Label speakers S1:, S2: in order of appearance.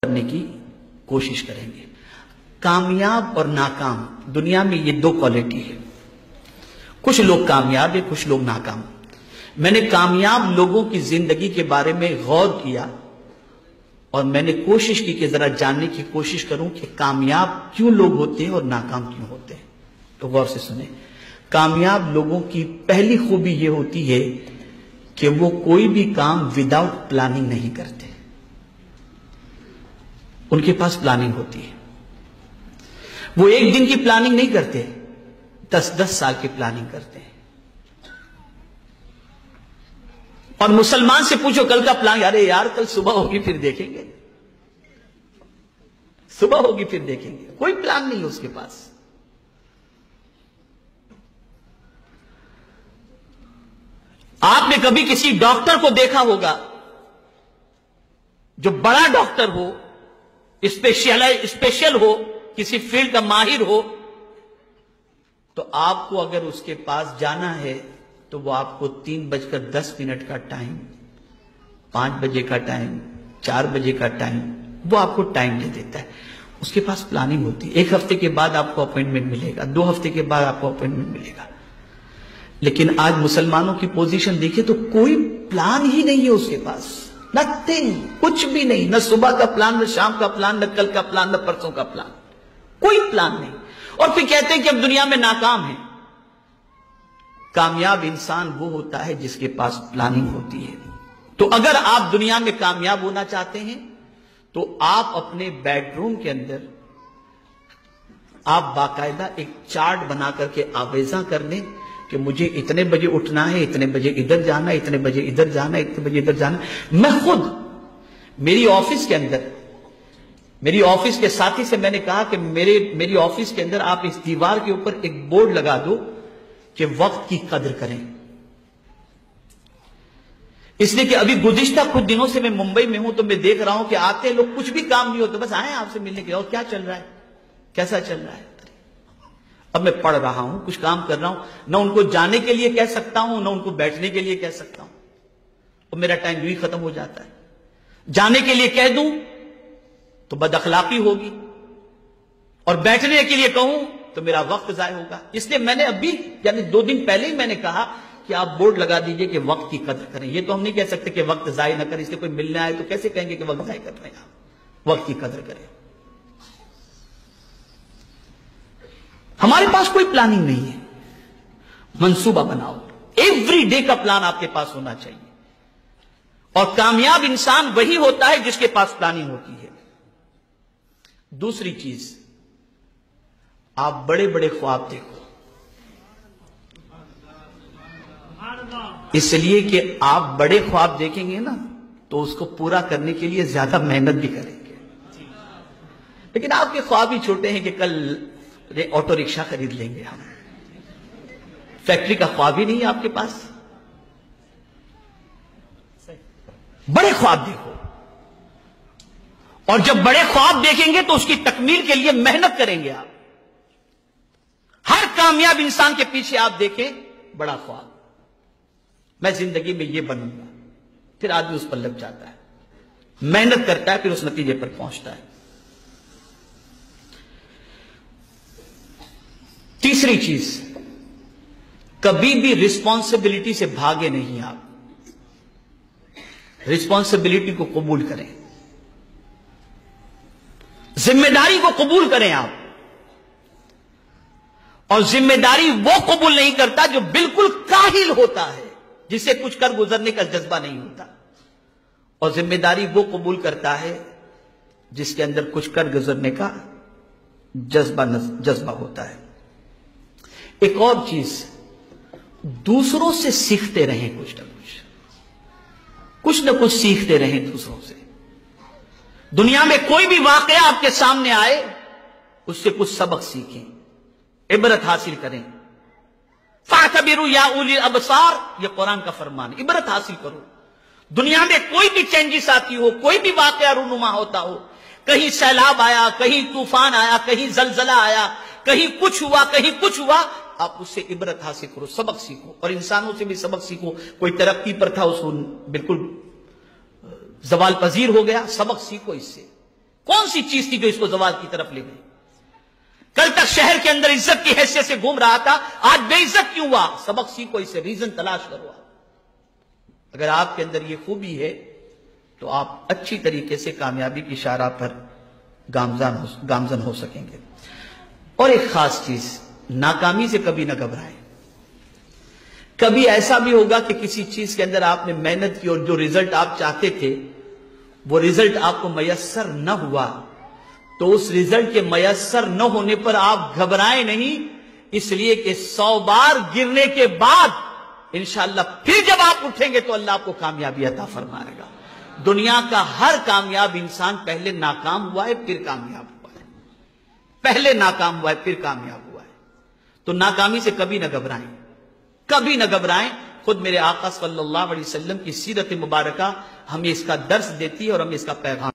S1: کرنے کی کوشش کریں گے۔ کامیاب اور ناکام دنیا میں یہ دو کوالٹی ہے، کچھ لوگ کامیاب ہیں، کچھ لوگ ناکام۔ میں نے کامیاب لوگوں کی زندگی کے بارے میں غور کیا اور میں نے کوشش کی کہ ذرا جاننے کی کوشش کروں کہ کامیاب کیوں لوگ ہوتے ہیں اور ناکام کیوں ہوتے ہیں۔ تو غور سے سنیں، کامیاب لوگوں کی پہلی خوبی یہ ہوتی ہے کہ وہ کوئی بھی کام وداؤٹ پلاننگ نہیں کرتے، ان کے پاس پلاننگ ہوتی ہے۔ وہ ایک دن کی پلاننگ نہیں کرتے، 10 سال کی پلاننگ کرتے ہیں۔ اور مسلمان سے پوچھو کل کا پلان، ارے یار کل صبح ہوگی پھر دیکھیں گے، صبح ہوگی پھر دیکھیں گے، کوئی پلان نہیں ہے اس کے پاس۔ آپ نے کبھی کسی ڈاکٹر کو دیکھا ہوگا جو بڑا ڈاکٹر ہو، اسپیشل ہو، کسی فیلڈ کا ماہر ہو، تو آپ کو اگر اس کے پاس جانا ہے تو وہ آپ کو 3:10 کا ٹائم، 5 بجے کا ٹائم، 4 بجے کا ٹائم، وہ آپ کو ٹائم دے دیتا ہے۔ اس کے پاس پلاننگ ہوتی ہے، 1 ہفتے کے بعد آپ کو اپوائنٹمنٹ ملے گا، 2 ہفتے کے بعد آپ کو اپوائنٹمنٹ ملے گا۔ لیکن آج مسلمانوں کی پوزیشن دیکھیں تو کوئی پلان ہی نہیں ہے اس کے پاس، نتھنگ، کچھ بھی نہیں، نہ صبح کا پلان، نہ شام کا پلان، نہ کل کا پلان، نہ پرسوں کا پلان، کوئی پلان نہیں۔ اور پھر کہتے ہیں کہ اب دنیا میں ناکام ہے۔ کامیاب انسان وہ ہوتا ہے جس کے پاس پلاننگ ہوتی ہے۔ تو اگر آپ دنیا میں کامیاب ہونا چاہتے ہیں تو آپ اپنے بیڈ روم کے اندر آپ باقاعدہ ایک چارٹ بنا کر کے آویزاں کر لیں کہ مجھے اتنے بجے اٹھنا ہے، اتنے بجے ادھر جانا ہے، اتنے بجے ادھر جانا ہے، اتنے بجے ادھر جانا ہے۔ میں خود میری آفس کے اندر، میری آفس کے ساتھی سے میں نے کہا کہ میری آفس کے اندر آپ اس دیوار کے اوپر ایک بورڈ لگا دو کہ وقت کی قدر کریں۔ اس لیے کہ ابھی گزشتہ کچھ دنوں سے میں ممبئی میں ہوں تو میں دیکھ رہا ہوں کہ آتے لوگ کچھ بھی کام نہیں ہوتا، بس آئے آپ سے ملنے کے لیے، اور کیا چل رہا ہے، کیسا چل رہا ہے۔ اب میں پڑھ رہا ہوں، کچھ کام کر رہا ہوں، نہ ان کو جانے کے لیے کہہ سکتا ہوں، نہ ان کو بیٹھنے کے لیے کہہ سکتا ہوں، اور میرا ٹائم یوں ہی ختم ہو جاتا ہے۔ جانے کے لیے کہہ دوں تو بد اخلاقی ہوگی، اور بیٹھنے کے لیے کہوں تو میرا وقت ضائع ہوگا۔ اس لیے میں نے ابھی یعنی 2 دن پہلے ہی میں نے کہا کہ آپ بورڈ لگا دیجئے کہ وقت کی قدر کریں۔ یہ تو ہم نہیں کہہ سکتے کہ وقت ضائع نہ کریں، اس لیے کوئی ملنے آئے تو کیسے کہیں گے کہ وقت ضائع کر رہے ہیں آپ، وقت کی قدر کریں۔ ہمارے پاس کوئی پلاننگ نہیں ہے، منصوبہ بناؤ، ایوری ڈے کا پلان آپ کے پاس ہونا چاہیے۔ اور کامیاب انسان وہی ہوتا ہے جس کے پاس پلاننگ ہوتی ہے۔ دوسری چیز، آپ بڑے بڑے خواب دیکھو، اس لیے کہ آپ بڑے خواب دیکھیں گے نا تو اس کو پورا کرنے کے لیے زیادہ محنت بھی کریں گے۔ لیکن آپ کے خواب ہی چھوٹے ہیں کہ کل آٹو رکشہ خرید لیں گے، ہم فیکٹری کا خواب ہی نہیں ہے آپ کے پاس۔ بڑے خواب دیکھو، اور جب بڑے خواب دیکھیں گے تو اس کی تکمیل کے لیے محنت کریں گے آپ۔ ہر کامیاب انسان کے پیچھے آپ دیکھیں بڑا خواب، میں زندگی میں یہ بنوں گا، پھر آدمی اس پر لگ جاتا ہے، محنت کرتا ہے، پھر اس نتیجے پر پہنچتا ہے۔ تیسری چیز، کبھی بھی رسپانسبلٹی سے بھاگے نہیں آپ، رسپانسبلٹی کو قبول کریں، ذمہ داری کو قبول کریں آپ۔ اور ذمہ داری وہ قبول نہیں کرتا جو بالکل کاہل ہوتا ہے، جسے کچھ کر گزرنے کا جذبہ نہیں ہوتا، اور ذمہ داری وہ قبول کرتا ہے جس کے اندر کچھ کر گزرنے کا جذبہ ہوتا ہے۔ ایک اور چیز، دوسروں سے سیکھتے رہیں، کچھ نہ کچھ سیکھتے رہیں دوسروں سے۔ دنیا میں کوئی بھی واقعہ آپ کے سامنے آئے اس سے کچھ سبق سیکھیں، عبرت حاصل کریں۔ فَاعْتَبِرُوا يَا أُولِي الْأَبْصَارِ، یہ قرآن کا فرمان ہے، عبرت حاصل کرو۔ دنیا میں کوئی بھی چینجز آتی ہو، کوئی بھی واقعہ رونما ہوتا ہو، کہیں سیلاب آیا، کہیں طوفان آیا، کہیں زلزلہ آیا، کہیں کچھ ہوا، کہیں کچھ ہوا، آپ اس سے عبرت حاصل کرو، سبق سیکھو، اور انسانوں سے بھی سبق سیکھو۔ کوئی ترقی پر تھا، اس کو بالکل زوال پذیر ہو گیا، سبق سیکھو اس سے کون سی چیز تھی جو اس کو زوال کی طرف لے گئی؟ کل تک شہر کے اندر عزت کی حیثیت سے گھوم رہا تھا، آج بے عزت کیوں ہوا؟ سبق سیکھو، اسے ریزن تلاش کرو۔ اگر آپ کے اندر یہ خوبی ہے تو آپ اچھی طریقے سے کامیابی کی شاہراہ پر گامزن ہو سکیں گے۔ اور ایک خاص چیز، ناکامی سے کبھی نہ گھبرائیں۔ کبھی ایسا بھی ہوگا کہ کسی چیز کے اندر آپ نے محنت کی اور جو رزلٹ آپ چاہتے تھے وہ رزلٹ آپ کو میسر نہ ہوا، تو اس رزلٹ کے میسر نہ ہونے پر آپ گھبرائیں نہیں، اس لیے کہ 100 بار گرنے کے بعد انشاءاللہ پھر جب آپ اٹھیں گے تو اللہ آپ کو کامیابی عطا فرمائے گا۔ دنیا کا ہر کامیاب انسان پہلے ناکام ہوا ہے پھر کامیاب ہوا ہے، پہلے ناکام ہوا ہے پھر کامیاب ہوا ہے۔ تو ناکامی سے کبھی نہ گھبرائیں، کبھی نہ گھبرائیں۔ خود میرے آقا صلی اللہ علیہ وسلم کی سیرت مبارکہ ہمیں اس کا درس دیتی ہے اور ہمیں اس کا پیغام